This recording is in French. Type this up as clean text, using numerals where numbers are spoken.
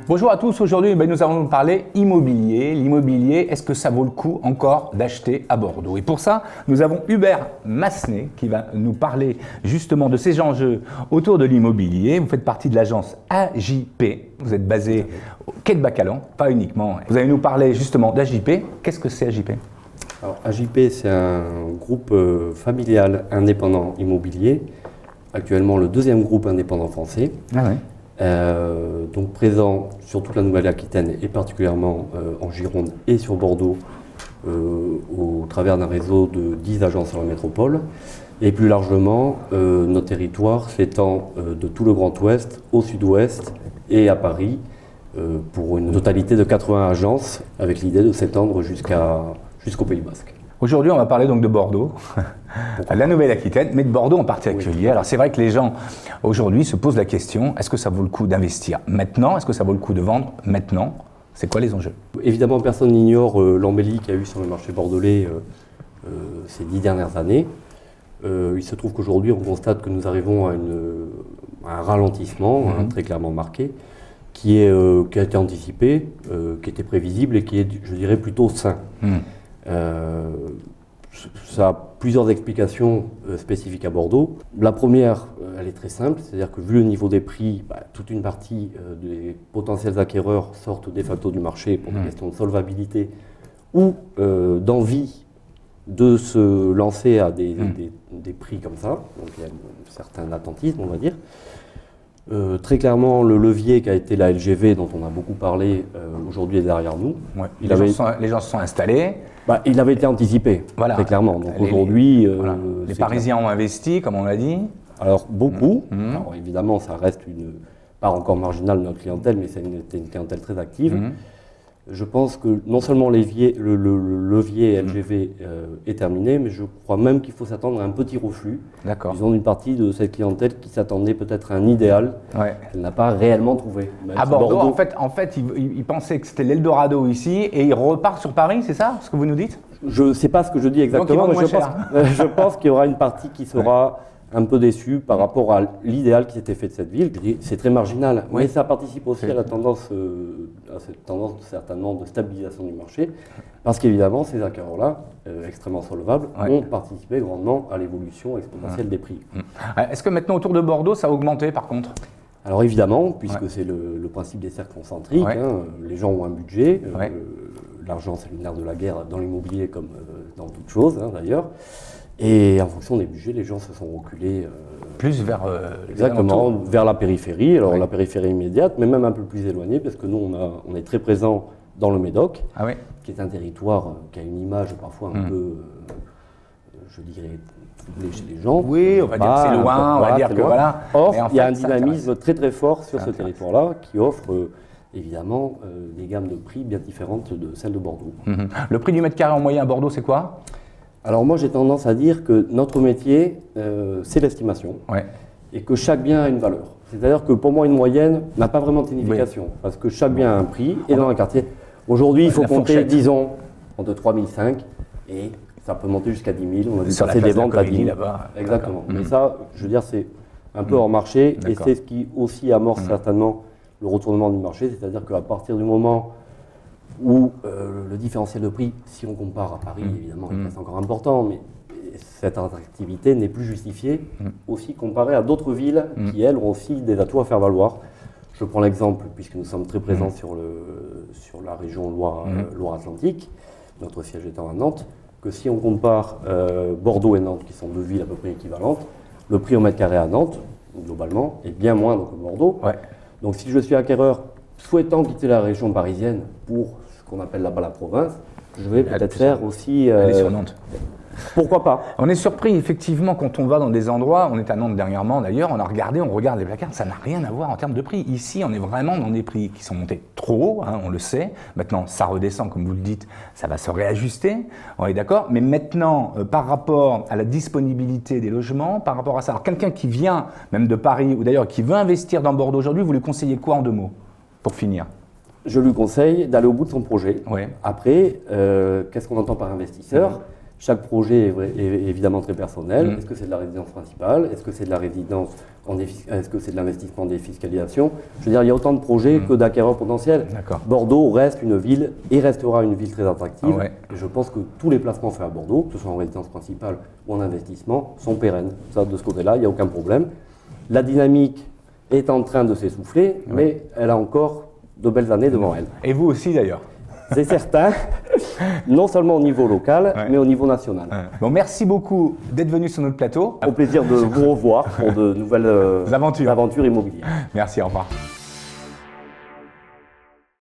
Bonjour à tous, aujourd'hui nous allons parler immobilier. L'immobilier, est-ce que ça vaut le coup encore d'acheter à Bordeaux? Et pour ça, nous avons Hubert Massenet qui va nous parler justement de ces enjeux autour de l'immobilier. Vous faites partie de l'agence AJP, vous êtes basé au Quai de Bacalan, pas uniquement. Vous allez nous parler justement d'AJP. Qu'est-ce que c'est AJP? Alors, AJP, c'est un groupe familial indépendant immobilier, actuellement le deuxième groupe indépendant français. Ah ouais. Donc présent sur toute la Nouvelle-Aquitaine et particulièrement en Gironde et sur Bordeaux au travers d'un réseau de 10 agences sur la métropole. Et plus largement, notre territoire s'étend de tout le Grand Ouest au Sud-Ouest et à Paris pour une totalité de 80 agences avec l'idée de s'étendre jusqu'au Pays Basque. Aujourd'hui, on va parler donc de Bordeaux, la Nouvelle-Aquitaine, mais de Bordeaux en particulier. Oui. Alors c'est vrai que les gens aujourd'hui se posent la question, est-ce que ça vaut le coup d'investir maintenant? Est-ce que ça vaut le coup de vendre maintenant? C'est quoi les enjeux? Évidemment, personne n'ignore l'embellie qu'il y a eu sur le marché bordelais ces 10 dernières années. Il se trouve qu'aujourd'hui, on constate que nous arrivons à un ralentissement très clairement marqué, qui a été anticipé, qui était prévisible et qui est, je dirais, plutôt sain. Ça a plusieurs explications spécifiques à Bordeaux. La première, elle est très simple, c'est-à-dire que vu le niveau des prix, toute une partie des potentiels acquéreurs sortent de facto du marché pour des questions de solvabilité ou d'envie de se lancer à des prix comme ça. Donc il y a un certain attentisme, on va dire. Très clairement, le levier qui a été la LGV, dont on a beaucoup parlé, aujourd'hui est derrière nous. Ouais. Les gens se sont installés. Il avait été anticipé, voilà. Très clairement. Donc aujourd'hui, voilà. Les Parisiens ont investi, comme on l'a dit. Alors beaucoup. Alors évidemment, ça reste une part encore marginale de notre clientèle, mais c'est une clientèle très active. Je pense que non seulement le levier LGV est terminé, mais je crois même qu'il faut s'attendre à un petit reflux. Disons d'une partie de cette clientèle qui s'attendait peut-être à un idéal qu'elle n'a pas réellement trouvé. À Bordeaux, en fait il pensait que c'était l'Eldorado ici et il repart sur Paris, c'est ça ce que vous nous dites? Je ne sais pas ce que je dis exactement, mais je pense qu'il y aura une partie qui sera un peu déçue par rapport à l'idéal qui s'était fait de cette ville. C'est très marginal, mais ça participe aussi à cette tendance certainement de stabilisation du marché, parce qu'évidemment, ces acquéreurs-là, extrêmement solvables, ont participé grandement à l'évolution exponentielle des prix. Est-ce que maintenant, autour de Bordeaux, ça a augmenté par contre? Alors évidemment, puisque c'est le principe des cercles concentriques, les gens ont un budget, l'argent c'est le nerf de la guerre dans l'immobilier comme dans toute chose d'ailleurs. Et en fonction des budgets, les gens se sont reculés plus vers exactement vers la périphérie. Alors la périphérie immédiate, mais même un peu plus éloignée, parce que nous on est très présent dans le Médoc, qui est un territoire qui a une image parfois un peu, je dirais, troublée chez les gens. Oui, on va dire que c'est loin, on va dire que voilà. Or, il y a un dynamisme très très fort sur ce territoire-là qui offre évidemment des gammes de prix bien différentes de celles de Bordeaux. Le prix du mètre carré en moyenne à Bordeaux, c'est quoi? Alors moi j'ai tendance à dire que notre métier, c'est l'estimation, et que chaque bien a une valeur. C'est-à-dire que pour moi une moyenne n'a pas vraiment de signification, parce que chaque bien a un prix, et dans un quartier, aujourd'hui il faut compter, disons, entre 3 500 et ça peut monter jusqu'à 10 000, on a vu passer des ventes à 10 000. Exactement, mais ça, je veux dire, c'est un peu hors marché, et c'est ce qui aussi amorce certainement le retournement du marché, c'est-à-dire qu'à partir du moment où le différentiel de prix, si on compare à Paris, évidemment, il reste encore important, mais cette attractivité n'est plus justifiée aussi comparée à d'autres villes qui, elles, ont aussi des atouts à faire valoir. Je prends l'exemple, puisque nous sommes très présents sur la région Loire-Atlantique, notre siège étant à Nantes, que si on compare Bordeaux et Nantes, qui sont deux villes à peu près équivalentes, le prix au mètre carré à Nantes, globalement, est bien moindre que Bordeaux. Donc si je suis acquéreur souhaitant quitter la région parisienne pour ce qu'on appelle là-bas la province, je vais peut-être faire aussi... aller sur Nantes. Pourquoi pas? On est surpris, effectivement, quand on va dans des endroits, on est à Nantes dernièrement d'ailleurs, on regarde les placards, ça n'a rien à voir en termes de prix. Ici, on est vraiment dans des prix qui sont montés trop haut, on le sait. Maintenant, ça redescend, comme vous le dites, ça va se réajuster, on est d'accord. Mais maintenant, par rapport à la disponibilité des logements, par rapport à ça, alors quelqu'un qui vient même de Paris, ou d'ailleurs qui veut investir dans Bordeaux aujourd'hui, vous lui conseillez quoi en 2 mots, pour finir? Je lui conseille d'aller au bout de son projet. Après, qu'est-ce qu'on entend par investisseur? Chaque projet est évidemment très personnel. Est-ce que c'est de la résidence principale? Est-ce que c'est de la résidence est-ce que c'est de l'investissement en défiscalisation? Je veux dire, il y a autant de projets que d'acquéreurs potentiels. Bordeaux reste une ville et restera une ville très attractive. Et je pense que tous les placements faits à Bordeaux, que ce soit en résidence principale ou en investissement, sont pérennes. Ça, de ce côté-là, il n'y a aucun problème. La dynamique est en train de s'essouffler, mais elle a encore de belles années devant elle. Et vous aussi d'ailleurs. C'est certain, non seulement au niveau local, mais au niveau national. Bon, merci beaucoup d'être venu sur notre plateau. Au plaisir de vous revoir pour de nouvelles aventures immobilières. Merci, au revoir.